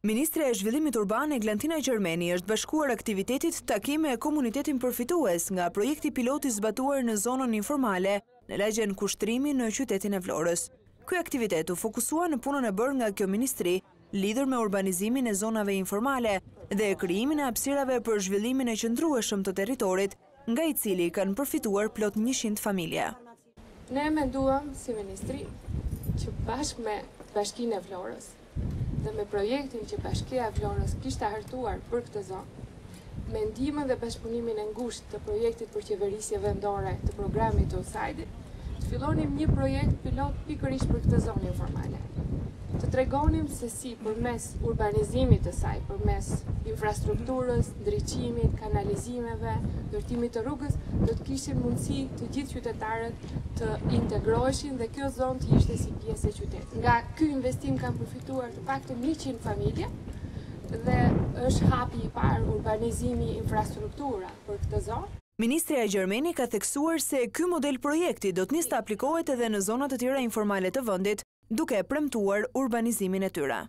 Ministre e Zhvillimit Urban Eglantina Gjermeni është bashkuar aktivitetit takime e komunitetin përfitues nga projekti piloti zbatuar në zonën informale në lagjen Kushtrimi në qytetin e Vlorës. Ky aktivitet u fokusua në punën e bërë nga kjo ministri, lidhur me urbanizimin e zonave informale dhe krijimin e hapësirave për zhvillimin e qëndrueshëm të territorit, nga i cili kanë përfituar plot 100 familje. Ne menduam si ministri që bashkë me Bashkinë e Vlorës dhe me projektin që Bashkia e Vlorës kishte hartuar për këtë zonë, me ndihmën dhe bashkëpunimin e ngushtë të projektit për qeverisje vendore të programit të USAID-it, të fillonim një projekt pilot pikërisht për këtë zonë informale. Të tregonim se si përmes urbanizimit të saj, përmes infrastrukturës, ndriçimit, kanalizimeve, ndërtimit të rrugës, do të kishin mundësi të gjithë qytetarët të integroheshin dhe kjo zonë të ishte si pjesë e qytetit. Nga ky investim kanë përfituar të paktën 100 familje dhe është hapi i parë urbanizimi infrastruktura për këtë zonë. Ministria e Gjermeni ka theksuar se ky model projekti do të nisë të aplikohet edhe në zonat të tjera informale të vendit, duke premtuar urbanizimin e tyre.